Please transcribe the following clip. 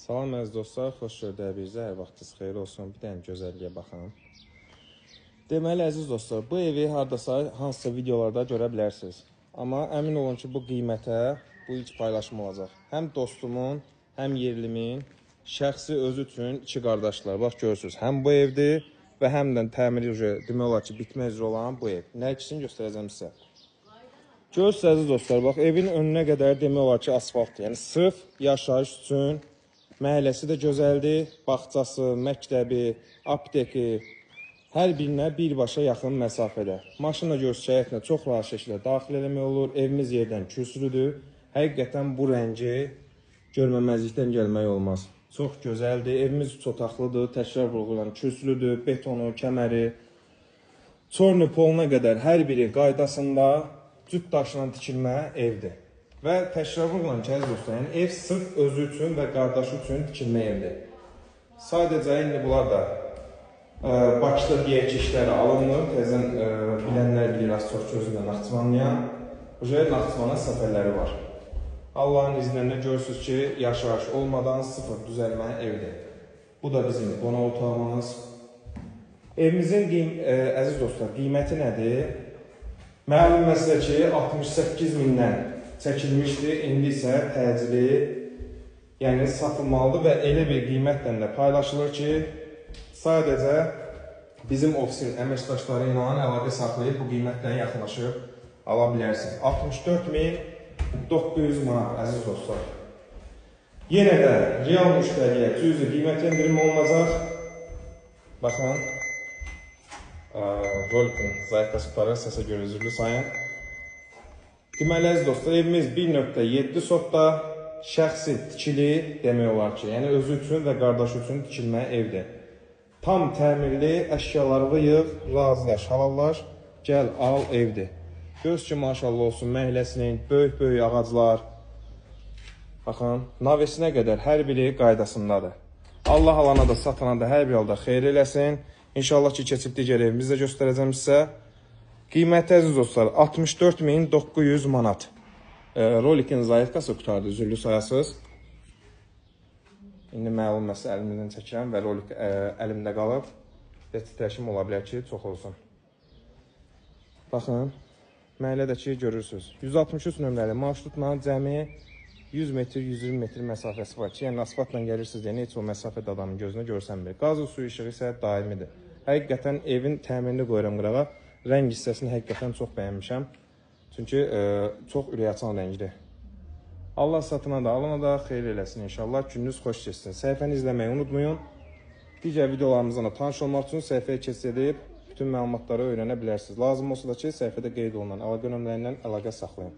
Salam əziz dostlar, xoş gördüyünüzə hər vaxtınız xeyir olsun. Bir dənə gözəlliyə baxın. Deməli əziz dostlar, bu evi hardasa hansısa videolarda görə bilərsiniz. Amma əmin olun ki, bu qiymətə bu ilk paylaşım olacaq. Həm dostumun, həm yerlimin şəxsi özü üçün iki qardaşlar. Bax görürsünüz, həm bu evdir və həm də təmiri demək olar ki, bitmək üzrə olan bu ev. Nə ikisini göstərəcəm sizə. Görürsünüz əziz dostlar, bax evin önünə qədər demək olar ki, asfaltdır. Yəni sırf yaşayış üçün. Məhəlləsi də gözəldir, bağçası, məktəbi, apteki, hər birinə birbaşa yaxın məsafədə. Maşınla görürsünüz, həyətinə çox rahat şəkildə daxil eləmək olur. Evimiz yerdən kürsülüdür. Həqiqətən bu rəngi görməməzlikdən gəlmək olmaz. Çox gözəldir, evimiz üç otaqlıdır, təkrar vurğulan kürsülüdür, betonu, kəməri, çornu poluna qədər hər biri qaydasında cüt daşla tikilmə evdir. Və təkrar vurğulan ki, əziz dostlar, yəni ev sırf özü üçün və qardaşı üçün tikilmə evdir. Sadəcə indi bunlar da Bakıda deyək ki, işləri alınmır. Təzən bilənlər bilir, az çox gözündə Naxçıvanlıya. Naxçıvana səfərləri var. Allahın izniyle görürsünüz ki, yaşayış olmadan sıfır düzəlmə evdir. Bu da bizim qonaq otağımız. Evimizin əziz dostlar, qiyməti nədir? Məlum məsələ ki, 68 mindən çəkilmişdi, indi isə təcili, yəni satılmalıdır və elə bir qiymətlə də paylaşılır ki, sadəcə bizim ofisin əməkdaşları ilə əlaqə saxlayıb bu qiymətlə yaxınlaşıb ala bilərsiniz. 64.900 manat, əziz dostlar. Yenə də real müştəriyə cüzi qiymət endirimi olunacaq. Baxın, rolikin zayıflası tutaraq səsə görə üzürlü sayın. Deməli, əziz dostlar, evimiz 1.7 sotda şəxsi tikili demək olar ki, yəni özü üçün və qardaşı üçün tikilmə evdir. Tam təmirli, əşyalarını yığ, razılaş, halallaş, gəl, al evdir. Göz ki, maşallah olsun, məhləsinin, böyük-böyük ağaclar. Baxın, navesinə qədər hər biri qaydasındadır. Allah alana da, satana da hər bir halda xeyir eləsin. İnşallah ki, keçib digər evimizi də göstərəcəm sizə. Qiyməti əziz dostlar 64.900 manat. Rolikin zayıfkası qutardı, üzürlü sayasız. İndi məlum məsələ əlimdən çəkirəm və rolik əlimdə qalıb. Və titləşim ola bilər ki, çox olsun. Baxın, məhəllədəki görürsünüz. 163 nömrəli marşrutla cəmi 100 metr, 120 metr məsafəsi var ki, yəni asfaltla gəlirsiniz deyə heç o məsafədə adamın gözünə görsənmir. Qazı suyu işığı isə daimidir. Həqiqətən evin təmirini qoyuram qırağa. Rəng hissəsini həqiqətən çox bəyənmişəm. Çünki çox ürək açan rəngdir. Allah satına da, alana da xeyir eləsin inşallah. Gününüz xoş keçsin. Səhifəni izləməyi unutmayın. Digər videolarımızdan da tanış olmaq üçün səhifəyə keçid edib bütün məlumatları öyrənə bilərsiniz. Lazım olsa da ki, səhifədə qeyd olunan əlaqə nömrələri ilə əlaqə saxlayın.